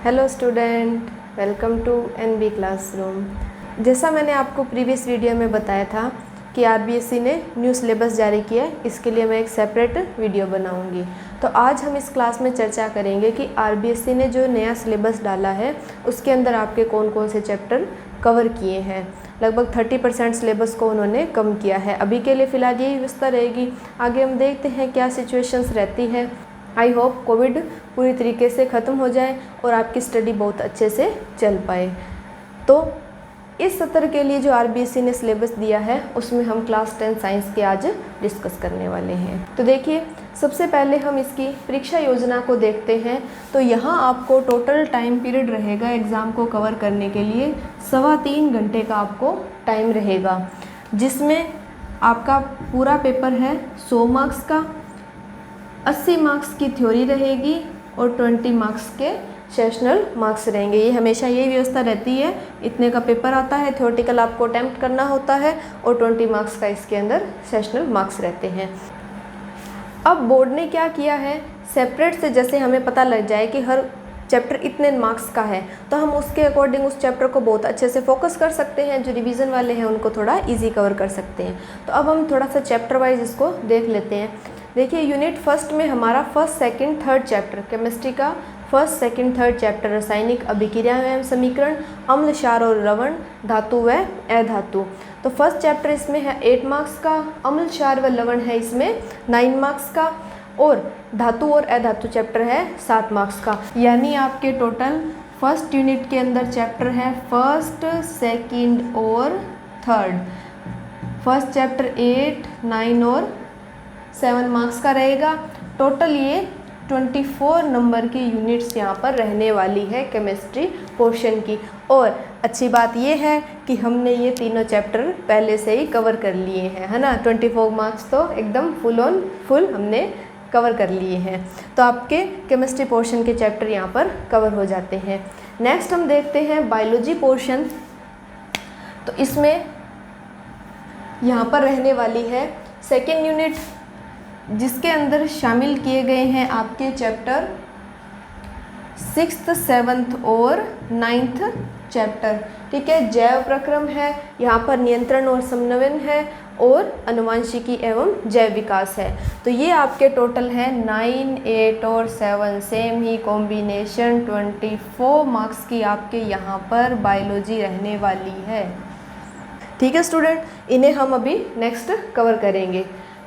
Hello student, welcome to NB classroom. जैसा मैंने आपको प्रीवियस वीडियो में बताया था कि आरबीएसई ने न्यू सिलेबस जारी किया है, इसके लिए मैं एक सेपरेट वीडियो बनाऊंगी। तो आज हम इस क्लास में चर्चा करेंगे कि आरबीएसई ने जो नया सिलेबस डाला है उसके अंदर आपके कौन कौन से चैप्टर कवर किए हैं। लगभग 30% सिलेबस को उन्होंने कम किया है। अभी के लिए फ़िलहाल यही व्यवस्था रहेगी, आगे हम देखते हैं क्या सिचुएशंस रहती है। आई होप कोविड पूरी तरीके से ख़त्म हो जाए और आपकी स्टडी बहुत अच्छे से चल पाए। तो इस सत्र के लिए जो आरबीएसई ने सिलेबस दिया है उसमें हम क्लास 10 साइंस के आज डिस्कस करने वाले हैं। तो देखिए, सबसे पहले हम इसकी परीक्षा योजना को देखते हैं। तो यहाँ आपको टोटल टाइम पीरियड रहेगा एग्ज़ाम को कवर करने के लिए 3.25 घंटे का आपको टाइम रहेगा, जिसमें आपका पूरा पेपर है 100 मार्क्स का, 80 मार्क्स की थ्योरी रहेगी और 20 मार्क्स के सेशनल मार्क्स रहेंगे। ये हमेशा यही व्यवस्था रहती है, इतने का पेपर आता है, थ्योरेटिकल आपको अटेम्प्ट करना होता है और 20 मार्क्स का इसके अंदर सेशनल मार्क्स रहते हैं। अब बोर्ड ने क्या किया है, सेपरेट से जैसे हमें पता लग जाए कि हर चैप्टर इतने मार्क्स का है तो हम उसके अकॉर्डिंग उस चैप्टर को बहुत अच्छे से फोकस कर सकते हैं। जो रिवीजन वाले हैं उनको थोड़ा इजी कवर कर सकते हैं। तो अब हम थोड़ा सा चैप्टर वाइज इसको देख लेते हैं। देखिए, यूनिट फर्स्ट में हमारा first second third chapter chemistry का फर्स्ट सेकंड थर्ड चैप्टर रासायनिक अभिक्रिया एवं समीकरण, अम्ल क्षार और लवण, धातु व अधातु। तो फर्स्ट चैप्टर इसमें है 8 मार्क्स का, अम्ल क्षार व लवण है इसमें 9 मार्क्स का और धातु और अधातु चैप्टर है 7 मार्क्स का। यानी आपके टोटल फर्स्ट यूनिट के अंदर चैप्टर है फर्स्ट सेकंड और थर्ड। फर्स्ट चैप्टर 8, 9 और 7 मार्क्स का रहेगा। टोटल ये 24 नंबर की यूनिट्स यहाँ पर रहने वाली है केमिस्ट्री पोर्शन की। और अच्छी बात ये है कि हमने ये तीनों चैप्टर पहले से ही कवर कर लिए हैं, है ना। 24 मार्क्स तो एकदम फुल हमने कवर कर लिए हैं। तो आपके केमिस्ट्री पोर्शन के चैप्टर यहाँ पर कवर हो जाते हैं। नेक्स्ट हम देखते हैं बायोलॉजी पोर्शन। तो इसमें यहाँ पर रहने वाली है सेकेंड यूनिट, जिसके अंदर शामिल किए गए हैं आपके चैप्टर 6th, 7th और 9th चैप्टर। ठीक है, जैव प्रक्रम है, यहाँ पर नियंत्रण और समन्वयन है और अनुवांशिकी एवं जैव विकास है। तो ये आपके टोटल है 9, 8 और 7 सेम ही कॉम्बिनेशन 24 मार्क्स की आपके यहाँ पर बायोलॉजी रहने वाली है। ठीक है स्टूडेंट, इन्हें हम अभी नेक्स्ट कवर करेंगे।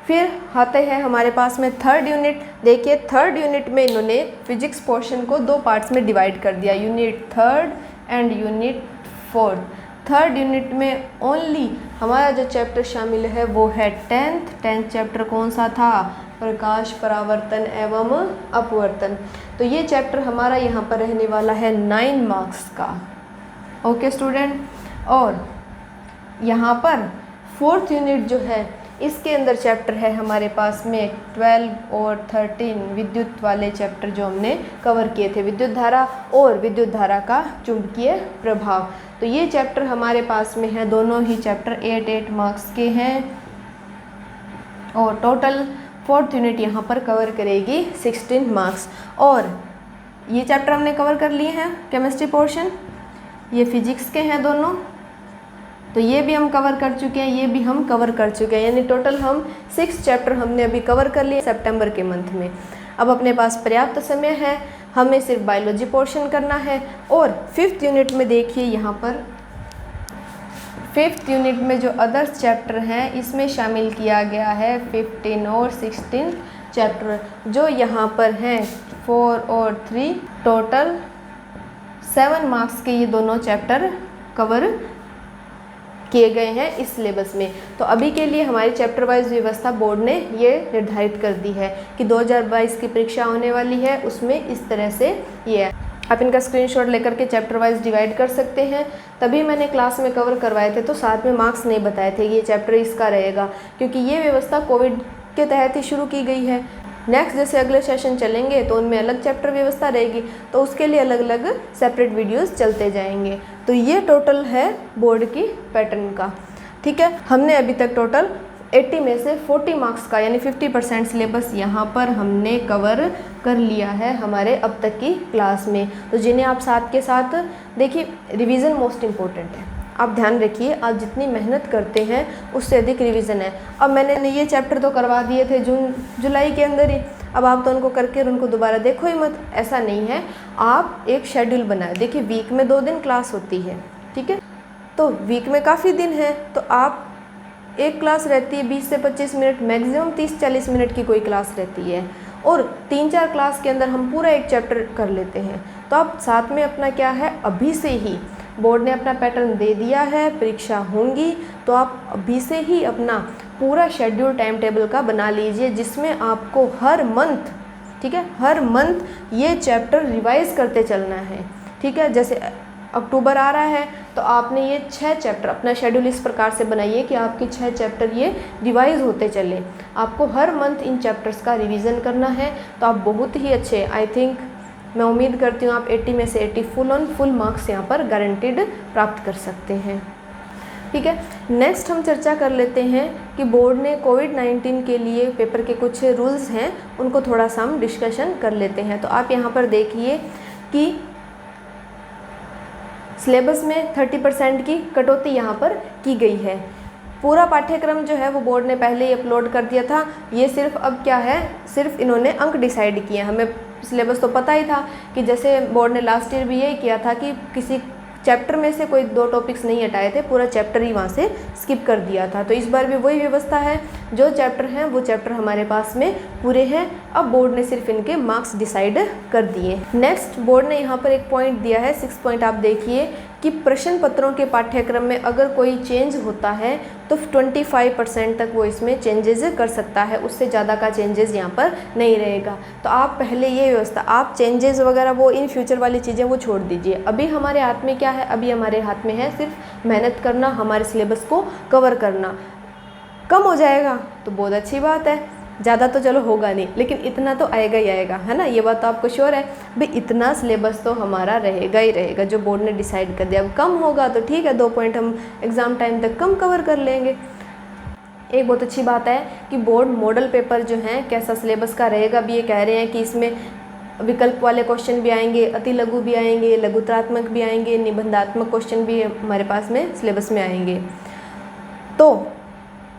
फिर आते हैं हमारे पास में थर्ड यूनिट। देखिए, थर्ड यूनिट में इन्होंने फिजिक्स पोर्शन को 2 पार्ट्स में डिवाइड कर दिया, unit third and unit fourth. Third unit में ओनली हमारा जो चैप्टर शामिल है वो है 10th चैप्टर। कौन सा था? प्रकाश परावर्तन एवं अपवर्तन। तो ये चैप्टर हमारा यहाँ पर रहने वाला है 9 मार्क्स का। ओके स्टूडेंट, और यहाँ पर फोर्थ यूनिट जो है इसके अंदर चैप्टर है हमारे पास में 12 और 13 विद्युत वाले चैप्टर जो हमने कवर किए थे, विद्युत धारा और विद्युत धारा का चुंबकीय प्रभाव। तो ये चैप्टर हमारे पास में है, दोनों ही चैप्टर 8 मार्क्स के हैं और टोटल फोर्थ यूनिट यहाँ पर कवर करेगी 16 मार्क्स। और ये चैप्टर हमने कवर कर लिए हैं केमिस्ट्री पोर्शन, ये फिजिक्स के हैं दोनों। तो ये भी हम कवर कर चुके हैं, ये भी हम कवर कर चुके हैं, यानी टोटल हम 6 चैप्टर हमने अभी कवर कर लिए सितंबर के मंथ में। अब अपने पास पर्याप्त समय है, हमें सिर्फ बायोलॉजी पोर्शन करना है। और 5th यूनिट में देखिए, यहाँ पर 5th यूनिट में जो अदर्स चैप्टर हैं इसमें शामिल किया गया है 15 और 16 चैप्टर, जो यहाँ पर हैं 4 और 3। टोटल 7 मार्क्स के ये दोनों चैप्टर कवर किए गए हैं इस सिलेबस में। तो अभी के लिए हमारी चैप्टर वाइज व्यवस्था बोर्ड ने ये निर्धारित कर दी है कि 2022 की परीक्षा होने वाली है, उसमें इस तरह से ये है। आप इनका स्क्रीनशॉट लेकर के चैप्टर वाइज डिवाइड कर सकते हैं। तभी मैंने क्लास में कवर करवाए थे तो साथ में मार्क्स नहीं बताए थे, ये चैप्टर इसका रहेगा, क्योंकि ये व्यवस्था कोविड के तहत ही शुरू की गई है। नेक्स्ट जैसे अगले सेशन चलेंगे तो उनमें अलग चैप्टर व्यवस्था रहेगी, तो उसके लिए अलग अलग सेपरेट वीडियोस चलते जाएंगे। तो ये टोटल है बोर्ड की पैटर्न का। ठीक है, हमने अभी तक टोटल 80 में से 40 मार्क्स का यानी 50% सिलेबस यहाँ पर हमने कवर कर लिया है हमारे अब तक की क्लास में। तो जिन्हें आप साथ के साथ देखिए, रिवीजन मोस्ट इम्पोर्टेंट है। आप ध्यान रखिए, आप जितनी मेहनत करते हैं उससे अधिक रिवीजन है। अब मैंने ये चैप्टर तो करवा दिए थे जून जुलाई के अंदर ही, अब आप तो उनको करके उनको दोबारा देखो ही मत, ऐसा नहीं है। आप एक शेड्यूल बनाए। देखिए वीक में 2 दिन क्लास होती है, ठीक है, तो वीक में काफ़ी दिन है, तो आप एक क्लास रहती है 20 से 25 मिनट, मैक्सिमम 30-40 मिनट की कोई क्लास रहती है, और 3-4 क्लास के अंदर हम पूरा एक चैप्टर कर लेते हैं। तो आप साथ में अपना क्या है, अभी से ही बोर्ड ने अपना पैटर्न दे दिया है, परीक्षा होंगी, तो आप अभी से ही अपना पूरा शेड्यूल टाइम टेबल का बना लीजिए, जिसमें आपको हर मंथ, ठीक है, हर मंथ ये चैप्टर रिवाइज करते चलना है, ठीक है। जैसे अक्टूबर आ रहा है तो आपने ये 6 चैप्टर, अपना शेड्यूल इस प्रकार से बनाइए कि आपके 6 चैप्टर ये रिवाइज होते चले। आपको हर मंथ इन चैप्टर्स का रिवीजन करना है, तो आप बहुत ही अच्छे, आई थिंक मैं उम्मीद करती हूँ आप 80 में से 80 फुल मार्क्स यहाँ पर गारंटीड प्राप्त कर सकते हैं, ठीक है। नेक्स्ट हम चर्चा कर लेते हैं कि बोर्ड ने कोविड-19 के लिए पेपर के कुछ रूल्स हैं, उनको थोड़ा सा हम डिस्कशन कर लेते हैं। तो आप यहाँ पर देखिए कि सिलेबस में 30% की कटौती यहाँ पर की गई है। पूरा पाठ्यक्रम जो है वो बोर्ड ने पहले ही अपलोड कर दिया था, ये सिर्फ अब क्या है, सिर्फ इन्होंने अंक डिसाइड किए। हमें सिलेबस तो पता ही था कि जैसे बोर्ड ने लास्ट ईयर भी यही किया था कि किसी चैप्टर में से कोई 2 टॉपिक्स नहीं हटाए थे, पूरा चैप्टर ही वहाँ से स्किप कर दिया था। तो इस बार भी वही व्यवस्था है, जो चैप्टर हैं वो चैप्टर हमारे पास में पूरे हैं। अब बोर्ड ने सिर्फ इनके मार्क्स डिसाइड कर दिए। नेक्स्ट बोर्ड ने यहाँ पर एक पॉइंट दिया है, 6 पॉइंट आप देखिए कि प्रश्न पत्रों के पाठ्यक्रम में अगर कोई चेंज होता है तो 25% तक वो इसमें चेंजेस कर सकता है, उससे ज़्यादा का चेंजेस यहाँ पर नहीं रहेगा। तो आप पहले ये व्यवस्था, आप चेंजेस वगैरह वो इन फ्यूचर वाली चीज़ें वो छोड़ दीजिए। अभी हमारे हाथ में क्या है, अभी हमारे हाथ में है सिर्फ मेहनत करना, हमारे सिलेबस को कवर करना। कम हो जाएगा तो बहुत अच्छी बात है, ज़्यादा तो चलो होगा नहीं, लेकिन इतना तो आएगा ही आएगा, है ना, ये बात तो आपको श्योर है भाई, इतना सिलेबस तो हमारा रहेगा ही रहेगा जो बोर्ड ने डिसाइड कर दिया। अब कम होगा तो ठीक है, 2 पॉइंट हम एग्ज़ाम टाइम तक कम कवर कर लेंगे। एक बहुत अच्छी बात है कि बोर्ड मॉडल पेपर जो हैं कैसा सिलेबस का रहेगा, अभी ये कह रहे हैं कि इसमें विकल्प वाले क्वेश्चन भी आएंगे, अति लघु भी आएंगे, लघुत्रात्मक भी आएंगे, निबंधात्मक क्वेश्चन भी हमारे पास में सिलेबस में आएंगे। तो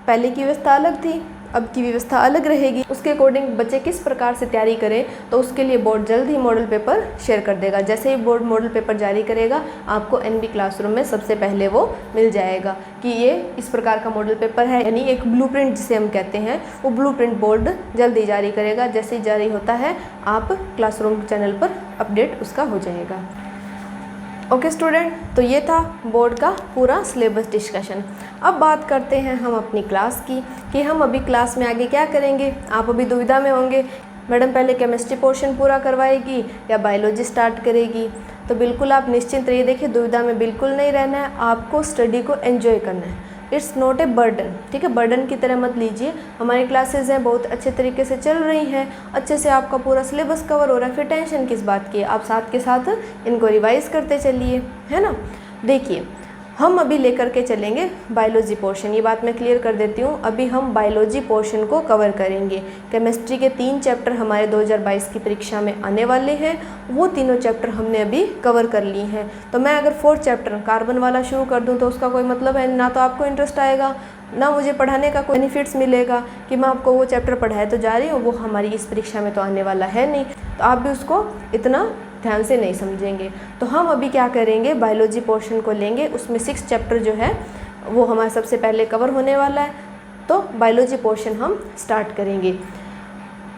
पहले की व्यवस्था अलग थी, अब की व्यवस्था अलग रहेगी। उसके अकॉर्डिंग बच्चे किस प्रकार से तैयारी करें, तो उसके लिए बोर्ड जल्द ही मॉडल पेपर शेयर कर देगा। जैसे ही बोर्ड मॉडल पेपर जारी करेगा, आपको एनबी क्लासरूम में सबसे पहले वो मिल जाएगा कि ये इस प्रकार का मॉडल पेपर है, यानी एक ब्लूप्रिंट जिसे हम कहते हैं, वो ब्लूप्रिंट बोर्ड जल्द ही जारी करेगा। जैसे ही जारी होता है आप क्लासरूम चैनल पर अपडेट उसका हो जाएगा। ओके स्टूडेंट, तो ये था बोर्ड का पूरा सिलेबस डिस्कशन। अब बात करते हैं हम अपनी क्लास की कि हम अभी क्लास में आगे क्या करेंगे। आप अभी दुविधा में होंगे, मैडम पहले केमिस्ट्री पोर्शन पूरा करवाएगी या बायोलॉजी स्टार्ट करेगी। तो बिल्कुल आप निश्चिंत रहिए, देखिए दुविधा में बिल्कुल नहीं रहना है, आपको स्टडी को एंजॉय करना है। इट्स नॉट ए बर्डन, ठीक है, बर्डन की तरह मत लीजिए। हमारी क्लासेस हैं बहुत अच्छे तरीके से चल रही हैं, अच्छे से आपका पूरा सिलेबस कवर हो रहा है, फिर टेंशन किस बात की है। आप साथ के साथ इनको रिवाइज करते चलिए, है ना। देखिए हम अभी लेकर के चलेंगे बायोलॉजी पोर्शन, ये बात मैं क्लियर कर देती हूँ। अभी हम बायोलॉजी पोर्शन को कवर करेंगे। केमिस्ट्री के 3 चैप्टर हमारे 2022 की परीक्षा में आने वाले हैं, वो तीनों चैप्टर हमने अभी कवर कर लिए हैं। तो मैं अगर 4th चैप्टर कार्बन वाला शुरू कर दूँ तो उसका कोई मतलब है ना, तो आपको इंटरेस्ट आएगा ना मुझे पढ़ाने का कोई बेनिफिट्स मिलेगा कि मैं आपको वो चैप्टर पढ़ाए तो जा रही हूँ, वो हमारी इस परीक्षा में तो आने वाला है नहीं, तो आप भी उसको इतना ध्यान से नहीं समझेंगे। तो हम अभी क्या करेंगे, बायोलॉजी पोर्शन को लेंगे, उसमें 6 चैप्टर जो है वो हमारा सबसे पहले कवर होने वाला है। तो बायोलॉजी पोर्शन हम स्टार्ट करेंगे।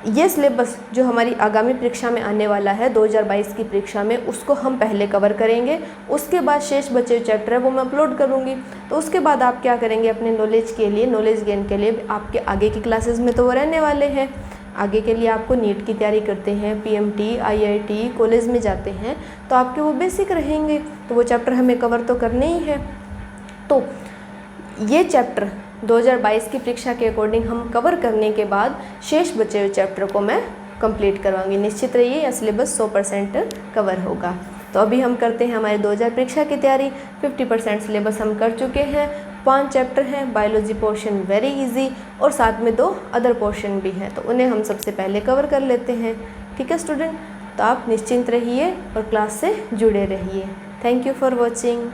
ये सिलेबस जो हमारी आगामी परीक्षा में आने वाला है 2022 की परीक्षा में, उसको हम पहले कवर करेंगे। उसके बाद शेष बचे चैप्टर है वो मैं अपलोड करूँगी। तो उसके बाद आप क्या करेंगे, अपने नॉलेज के लिए, नॉलेज गेन के लिए, आपके आगे की क्लासेस में तो वो रहने वाले हैं। आगे के लिए आपको नीट की तैयारी करते हैं, पीएमटी, आईआईटी, कॉलेज में जाते हैं, तो आपके वो बेसिक रहेंगे, तो वो चैप्टर हमें कवर तो करने ही है। तो ये चैप्टर 2022 की परीक्षा के अकॉर्डिंग हम कवर करने के बाद शेष बचे हुए चैप्टर को मैं कंप्लीट करवाऊंगी। निश्चित रहिए यह सिलेबस 100% कवर होगा। तो अभी हम करते हैं हमारे 2000 परीक्षा की तैयारी। 50% सिलेबस हम कर चुके हैं, 5 चैप्टर हैं, बायोलॉजी पोर्शन वेरी इजी और साथ में 2 अदर पोर्शन भी हैं, तो उन्हें हम सबसे पहले कवर कर लेते हैं। ठीक है स्टूडेंट, तो आप निश्चिंत रहिए और क्लास से जुड़े रहिए। Thank you for watching.